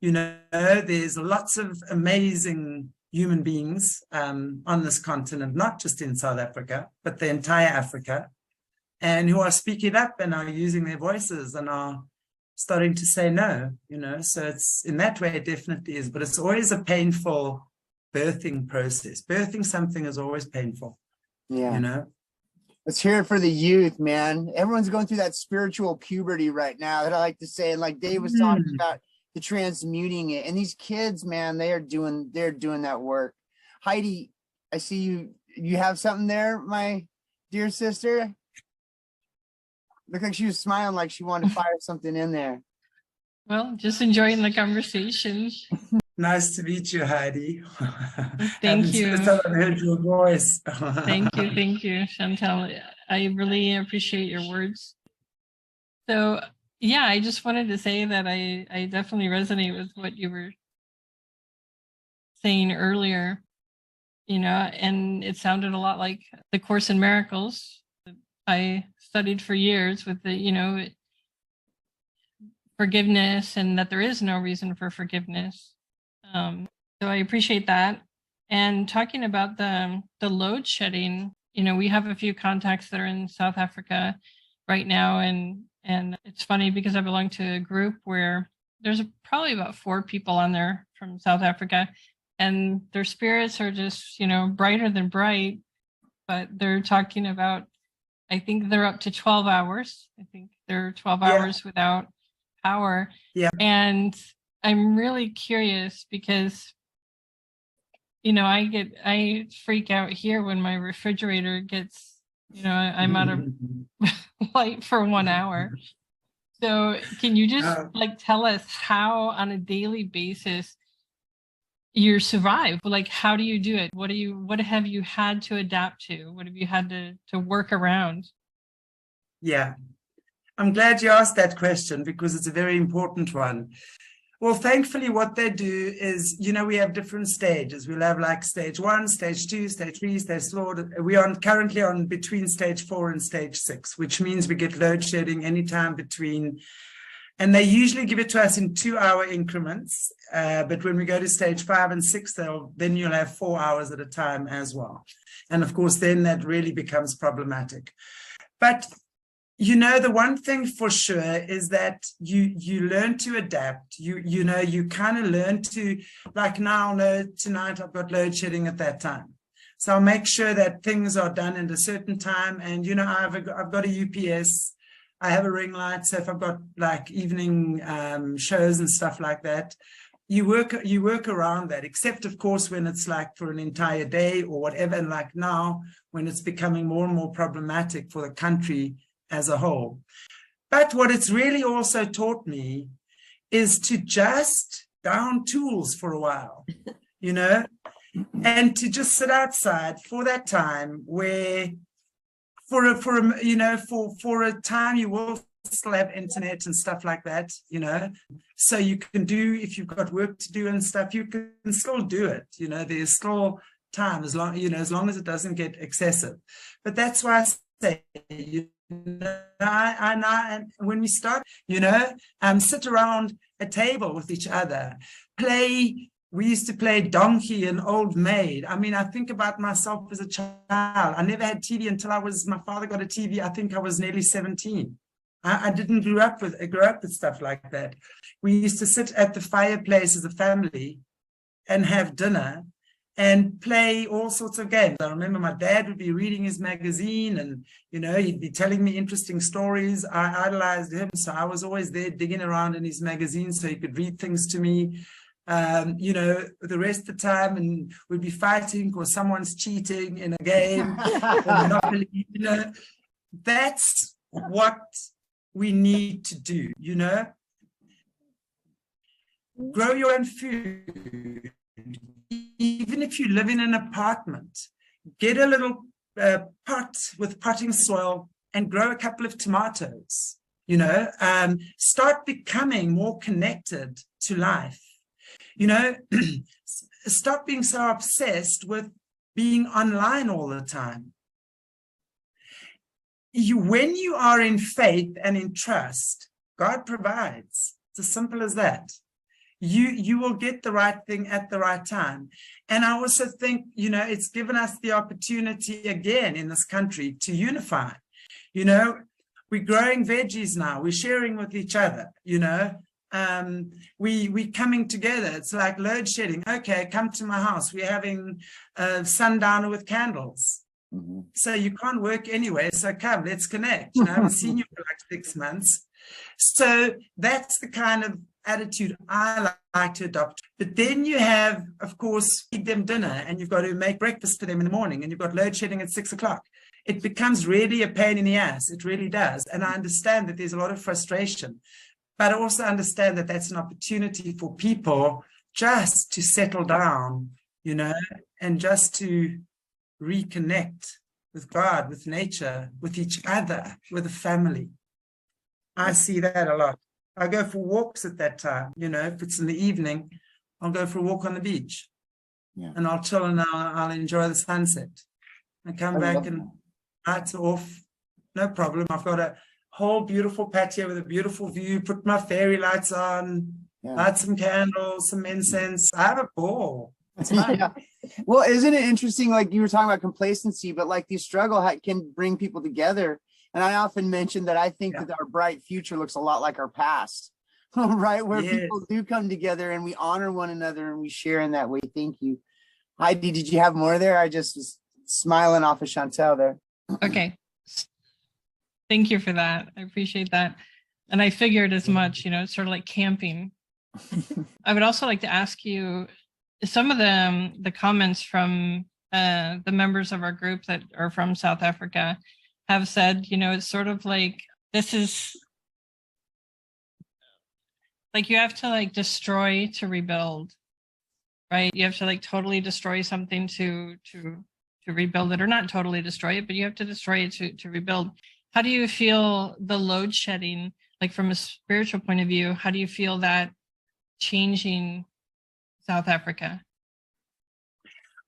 You know, there's lots of amazing human beings on this continent, not just in South Africa, but the entire Africa, and who are speaking up and are using their voices and are starting to say no, you know. So it's, in that way, it definitely is, but it's always a painful birthing process. Birthing something is always painful. Yeah. You know? Let's hear it for the youth, man. Everyone's going through that spiritual puberty right now, that I like to say. And like Dave was talking about, the transmuting it. And these kids, man, they're doing that work. Heidi, I see you have something there, my dear sister. Looked like she was smiling, like she wanted to fire something in there. Well, just enjoying the conversation. Nice to meet you, Heidi. Thank you. I've heard your voice. Thank you, Chantelle. I really appreciate your words. So, yeah, I just wanted to say that I definitely resonate with what you were saying earlier, you know, and it sounded a lot like the Course in Miracles. I studied for years with the, you know, forgiveness, and that there is no reason for forgiveness. So I appreciate that. And talking about the load shedding, you know, we have a few contacts that are in South Africa right now, and it's funny because I belong to a group where there's probably about 4 people on there from South Africa, and their spirits are just, you know, brighter than bright, but they're talking about, I think they're up to 12 hours. I think they're 12 hours without power. Yeah. And I'm really curious because, you know, I freak out here when my refrigerator gets, you know, I'm out of light for 1 hour. So can you just like tell us how on a daily basis you survive? Like, how do you do it? What have you had to adapt to? What have you had to work around? Yeah, I'm glad you asked that question, because it's a very important one. Well, thankfully, what they do is, you know, we have different stages. We'll have like stage 1, stage 2, stage 3, stage 4. We are currently on between stage 4 and stage 6, which means we get load shedding anytime between, and they usually give it to us in 2-hour increments. But when we go to stage 5 and 6, then you'll have 4 hours at a time as well. And of course, then that really becomes problematic. But you know, the one thing for sure is that you learn to adapt. You know, you kind of learn to, like now, no, tonight I've got load shedding at that time. So I'll make sure that things are done at a certain time. And, you know, I've got a UPS, I have a ring light. So if I've got like evening shows and stuff like that, you work around that, except of course when it's like for an entire day or whatever. And like now, when it's becoming more and more problematic for the country as a whole. But what it's really also taught me is to just down tools for a while, you know, and to just sit outside for that time where for a time you will still have internet and stuff like that, so you can do, if you've got work to do and stuff, you can still do it. There's still time, as long as it doesn't get excessive. But that's why I say, and when we start, sit around a table with each other, play. We used to play donkey and old maid. I mean, I think about myself as a child. I never had TV until my father got a TV. I think I was nearly 17. I didn't grow up with stuff like that. We used to sit at the fireplace as a family and have dinner and play all sorts of games. I remember my dad would be reading his magazine and, he'd be telling me interesting stories. I idolized him, so I was always there digging around in his magazine so he could read things to me. The rest of the time, and we'd be fighting because someone's cheating in a game. Or Monopoly, that's what we need to do, Grow your own food. Even if you live in an apartment, get a little pot with potting soil and grow a couple of tomatoes, start becoming more connected to life. Stop being so obsessed with being online all the time. When you are in faith and in trust, God provides. It's as simple as that. You will get the right thing at the right time. And I also think, it's given us the opportunity again in this country to unify. We're growing veggies now. We're sharing with each other, we coming together. It's like load shedding. Okay, come to my house. We're having a sundowner with candles. Mm-hmm. So you can't work anyway. So come, let's connect. I haven't seen you for like 6 months. So that's the kind of attitude I like to adopt. But then you have, of course, feed them dinner, and you've got to make breakfast for them in the morning, and you've got load shedding at 6 o'clock. It becomes really a pain in the ass. It really does. And I understand that there's a lot of frustration. But I also understand that that's an opportunity for people just to settle down, and just to reconnect with God, with nature, with each other, with a family. I see that a lot. I go for walks at that time, if it's in the evening, I'll go for a walk on the beach. Yeah. And I'll chill and I'll enjoy the sunset. I come back and lights off, no problem. I've got a whole beautiful patio with a beautiful view, put my fairy lights on, light some candles, some incense. I have a ball. It's fun. Yeah. Well, isn't it interesting, like you were talking about complacency, but like the struggle can bring people together. And I often mention that I think that our bright future looks a lot like our past, right? Where people do come together and we honor one another and we share in that way. Thank you. Heidi, did you have more there? I just was smiling off of Chantelle there. Okay. Thank you for that. I appreciate that. And I figured as much, it's sort of like camping. I would also like to ask you, some of the comments from the members of our group that are from South Africa have said, it's sort of like, this is like, you have to like destroy to rebuild, right? You have to like totally destroy something to rebuild it, or not totally destroy it, but you have to destroy it to rebuild. How do you feel the load shedding, like from a spiritual point of view, how do you feel that changing South Africa?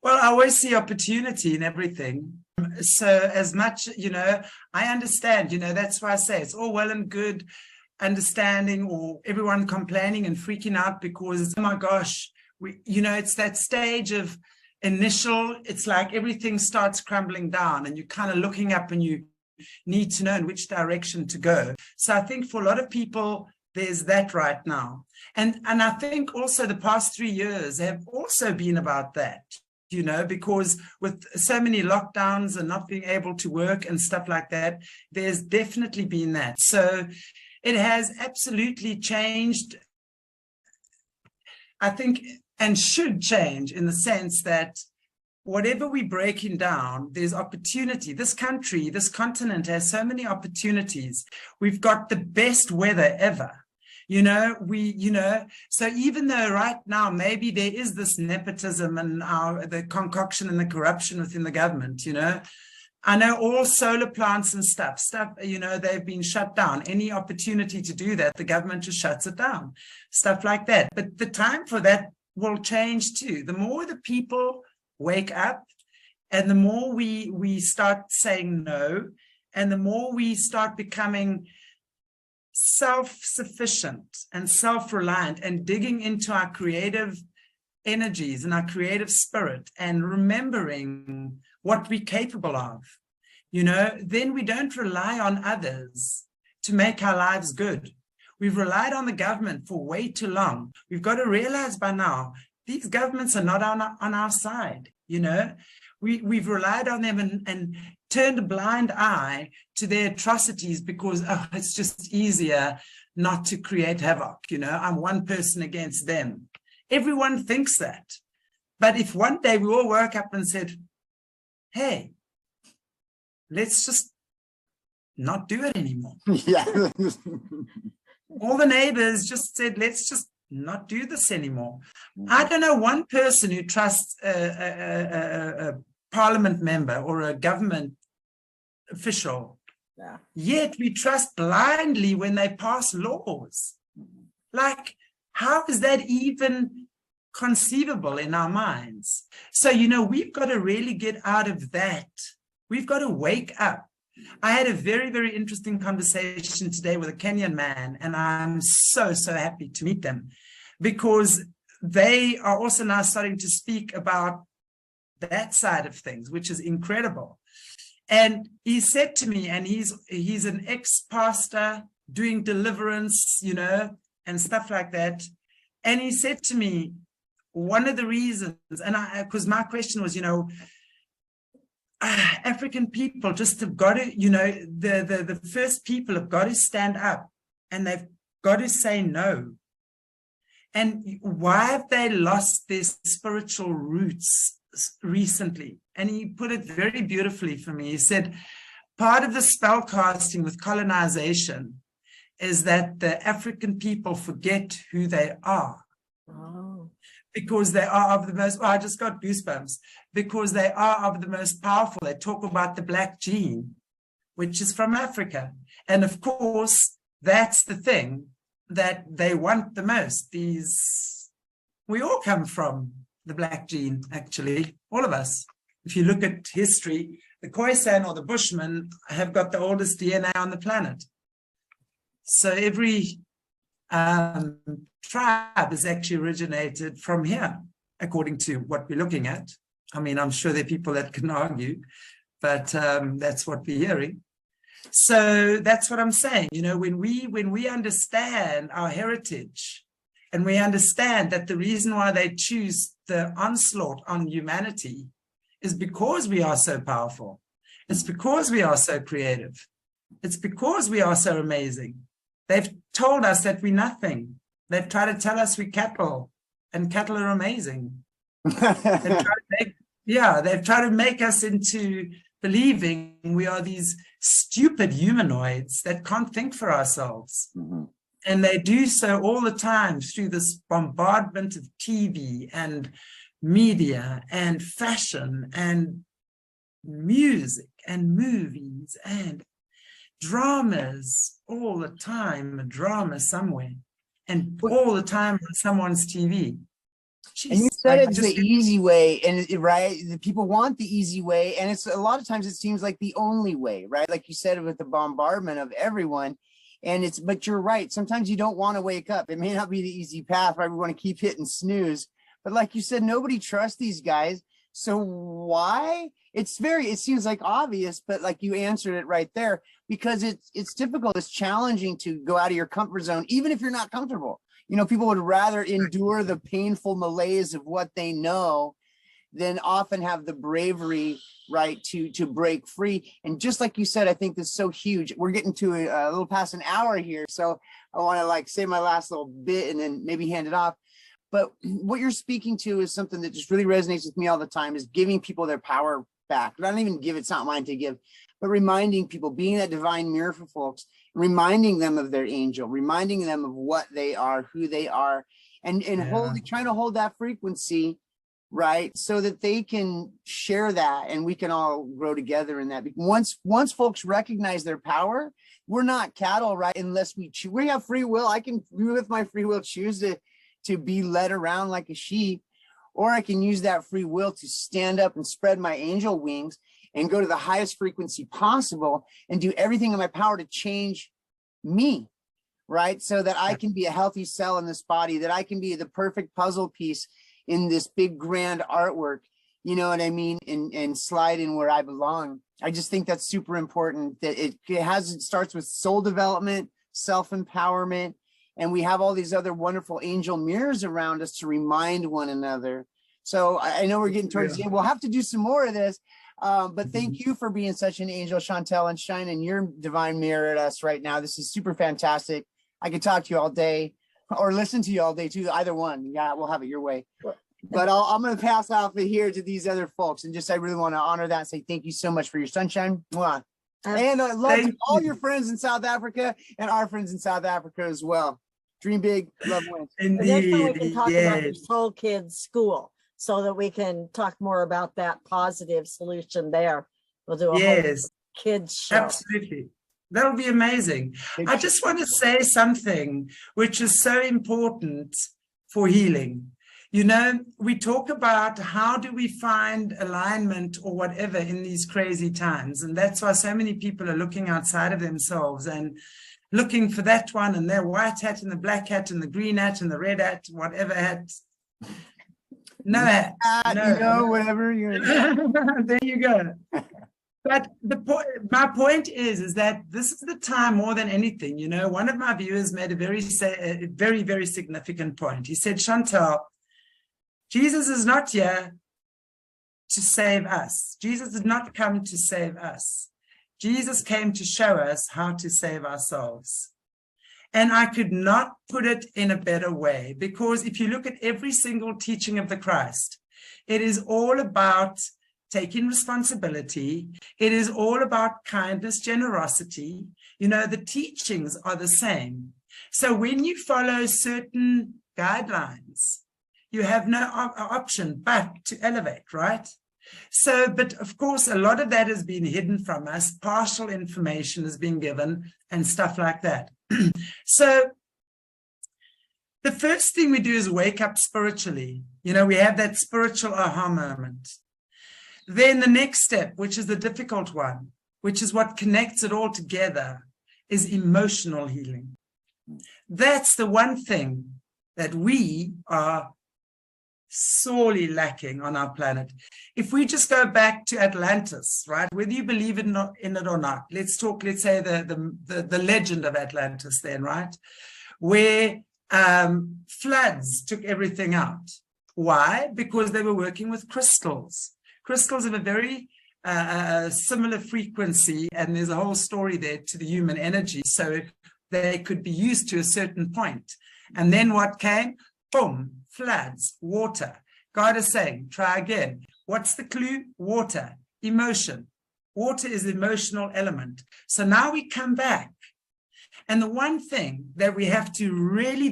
Well, I always see opportunity in everything. So as much, I understand, that's why I say it's all well and good understanding, or everyone complaining and freaking out because, oh my gosh, it's that stage of initial, it's like everything starts crumbling down and you're kind of looking up and you need to know in which direction to go. So I think for a lot of people, there's that right now. And I think also the past 3 years have also been about that, because with so many lockdowns and not being able to work and stuff like that, there's definitely been that. So it has absolutely changed, I think, and should change in the sense that whatever we're breaking down, there's opportunity. This country, this continent has so many opportunities. We've got the best weather ever. So even though right now, maybe there is this nepotism and the concoction and the corruption within the government, I know all solar plants and stuff, you know, they've been shut down. Any opportunity to do that, the government just shuts it down, stuff like that. But the time for that will change too. The more the people wake up and the more we start saying no, and the more we start becoming self-sufficient and self-reliant and digging into our creative energies and our creative spirit and remembering what we're capable of, you know, then we don't rely on others to make our lives good. We've relied on the government for way too long. We've got to realize by now, these governments are not on our side, you know. We've relied on them and turned a blind eye to their atrocities because, oh, it's just easier not to create havoc, you know. I'm one person against them. Everyone thinks that. But if one day we all woke up and said, hey, let's just not do it anymore. Yeah. All the neighbors just said, let's just not do this anymore. I don't know one person who trusts a parliament member or a government official. Yeah. Yet we trust blindly when they pass laws. Like, how is that even conceivable in our minds? So, you know, we've got to really get out of that. We've got to wake up. I had a very, very interesting conversation today with a Kenyan man, and I'm so, so happy to meet them because they are also now starting to speak about that side of things, which is incredible. And he said to me, and he's an ex-pastor doing deliverance, you know, and stuff like that. And he said to me, one of the reasons, and because my question was, you know, African people just have got to, you know, the first people have got to stand up and they've got to say no. And why have they lost their spiritual roots recently? And he put it very beautifully for me. He said, part of the spell casting with colonization is that the African people forget who they are. Oh. Because they are of the most, I just got goosebumps, because they are of the most powerful. They talk about the black gene, which is from Africa. And of course, that's the thing that they want the most. We all come from the black gene, actually, all of us. If you look at history, the Khoisan or the Bushmen have got the oldest DNA on the planet. So every tribe is actually originated from here, according to what we're looking at. I mean, I'm sure there are people that can argue, but that's what we're hearing. So that's what I'm saying. You know, when we understand our heritage and we understand that the reason why they choose the onslaught on humanity is because we are so powerful. It's because we are so creative. It's because we are so amazing. They've told us that we're nothing. They've tried to tell us we're cattle, and cattle are amazing. They've tried to make us into believing we are these stupid humanoids that can't think for ourselves. Mm-hmm. And they do so all the time through this bombardment of TV and media and fashion and music and movies and dramas all the time, a drama somewhere, and all the time on someone's TV. Jeez, and you said it's the easy way, and right, the people want the easy way, and it's a lot of times it seems like the only way, right? Like you said, with the bombardment of everyone, and but you're right. Sometimes you don't want to wake up. It may not be the easy path, right? We want to keep hitting snooze, but like you said, nobody trusts these guys. So why? It seems like obvious, but like you answered it right there, because it's difficult. It's challenging to go out of your comfort zone, even if you're not comfortable. You know, people would rather endure the painful malaise of what they know than often have the bravery, right, to break free. And just like you said, I think this is so huge. We're getting to a little past an hour here, so I want to like say my last little bit and then maybe hand it off. But what you're speaking to is something that just really resonates with me all the time, is giving people their power back. I don't even give, it's not mine to give, but reminding people, being that divine mirror for folks, reminding them of their angel, reminding them of what they are, who they are, and trying to hold that frequency right? So that they can share that and we can all grow together in that. Once folks recognize their power, we're not cattle, right? Unless we choose. We have free will. I can, with my free will, choose to be led around like a sheep, or I can use that free will to stand up and spread my angel wings and go to the highest frequency possible and do everything in my power to change me, right? So that I can be a healthy cell in this body, that I can be the perfect puzzle piece in this big grand artwork, you know what I mean? And slide in where I belong. I just think that's super important, that it starts with soul development, self-empowerment, and we have all these other wonderful angel mirrors around us to remind one another. So I know we're getting towards the end. We'll have to do some more of this. But thank you for being such an angel, Chantelle, and shining your divine mirror at us right now. This is super fantastic. I could talk to you all day or listen to you all day too. Either one. Yeah, we'll have it your way. But I'm going to pass off it here to these other folks. And just, I really want to honor that and say thank you so much for your sunshine. Mwah. And love to all your friends in South Africa and our friends in South Africa as well. Dream big, love wins. Next time we can talk about the SoulKidz School, so that we can talk more about that positive solution there. We'll do a whole kids show. Absolutely. That'll be amazing. I just want to say something which is so important for healing. You know, we talk about how do we find alignment or whatever in these crazy times. And that's why so many people are looking outside of themselves and looking for that one and their white hat and the black hat and the green hat and the red hat, whatever hat. No hat. No. You know, whatever you're. There you go. But my point is that this is the time more than anything. You know, one of my viewers made a very, very significant point. He said, Chantelle, Jesus is not here to save us. Jesus did not come to save us. Jesus came to show us how to save ourselves. And I could not put it in a better way, because if you look at every single teaching of the Christ, it is all about taking responsibility. It is all about kindness, generosity. You know, the teachings are the same. So when you follow certain guidelines, you have no option but to elevate, right? So, but of course, a lot of that has been hidden from us. Partial information has been given and stuff like that. So the first thing we do is wake up spiritually. You know, we have that spiritual aha moment. Then the next step, which is the difficult one, which is what connects it all together, is emotional healing. That's the one thing that we are sorely lacking on our planet. If we just go back to Atlantis, right, whether you believe in it or not, let's say the legend of Atlantis then, right, where floods took everything out. Why? Because they were working with crystals. Crystals have a very similar frequency, and there's a whole story there to the human energy, so they could be used to a certain point. And then what came? Boom. Floods, water. God is saying, try again. What's the clue? Water, emotion. Water is the emotional element. So now we come back. And the one thing that we have to really,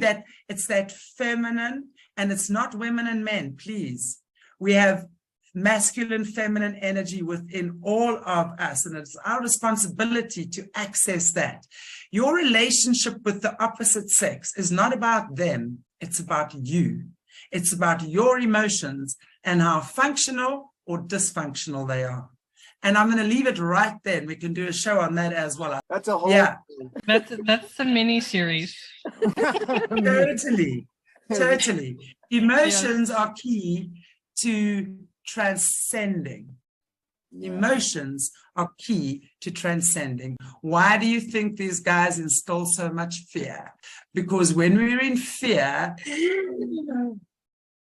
it's that feminine, and it's not women and men, please. We have masculine, feminine energy within all of us, and it's our responsibility to access that. Your relationship with the opposite sex is not about them, it's about you. It's about your emotions and how functional or dysfunctional they are. And I'm going to leave it right there. We can do a show on that as well. That's a whole. Yeah. That's a mini series. Totally. Emotions are key to transcending. Emotions are key to transcending. Why do you think these guys instill so much fear? Because when we're in fear,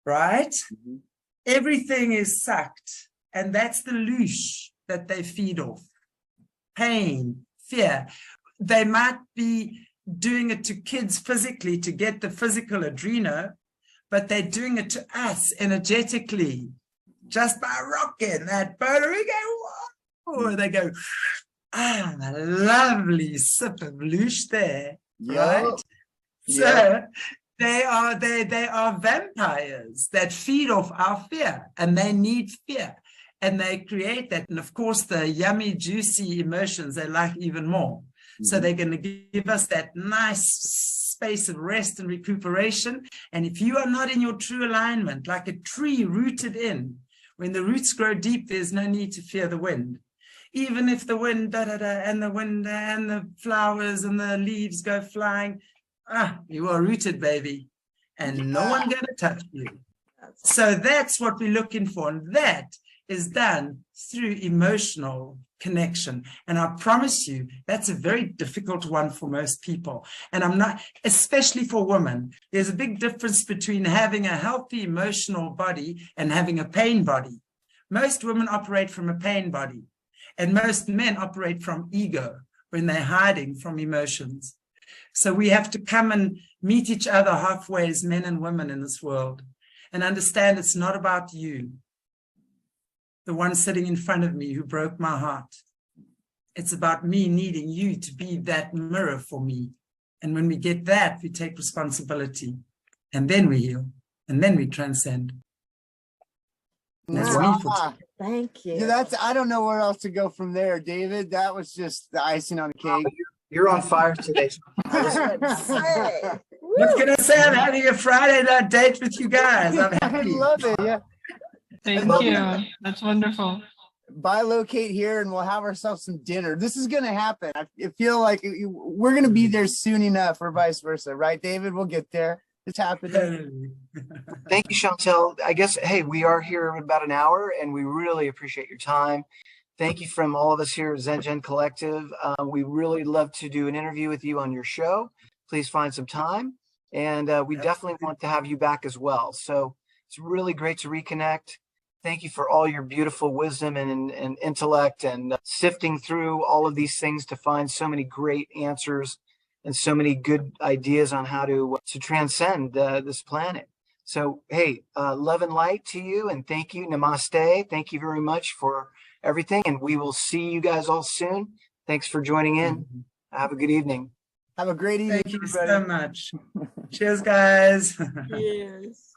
right, everything is sucked. And that's the loosh that they feed off. Pain, fear. They might be doing it to kids physically to get the physical adreno, but they're doing it to us energetically. Just by rocking that boat, we go, whoa, they go, a lovely sip of loosh there, right? So They are vampires that feed off our fear, and they need fear, and they create that. And of course, the yummy, juicy emotions they like even more. So they're going to give us that nice space of rest and recuperation. And if you are not in your true alignment, like a tree rooted in, when the roots grow deep, there's no need to fear the wind. Even if the wind, and the wind and the flowers and the leaves go flying, you are rooted, baby, and no one gonna touch you. So that's what we're looking for, and that is done through emotional connection. And I promise you, that's a very difficult one for most people. And I'm not, especially for women, there's a big difference between having a healthy emotional body and having a pain body. Most women operate from a pain body, and most men operate from ego when they're hiding from emotions. So we have to come and meet each other halfway as men and women in this world and understand it's not about you, the one sitting in front of me who broke my heart. It's about me needing you to be that mirror for me. And when we get that, we take responsibility, and then we heal, and then we transcend. And that's me for today. Thank you. Yeah, I don't know where else to go from there, David. That was just the icing on the cake. You're on fire today. What can I say? I'm having a Friday night date with you guys. I'm I happy. love it. Yeah. Thank you. That's wonderful. Bilocate here and we'll have ourselves some dinner. This is going to happen. I feel like we're going to be there soon enough, or vice versa. Right, David? We'll get there. It's happening. Thank you, Chantelle. I guess, hey, we are here in about an hour, and we really appreciate your time. Thank you from all of us here at Zengen Collective. We really love to do an interview with you on your show. Please find some time. And we definitely want to have you back as well. So it's really great to reconnect. Thank you for all your beautiful wisdom and intellect, and sifting through all of these things to find so many great answers and so many good ideas on how to transcend this planet. So, hey, love and light to you, and thank you. Namaste. Thank you very much for everything, and we will see you guys all soon. Thanks for joining in. Have a good evening. Have a great evening. Thank you so much. Cheers, guys. Cheers.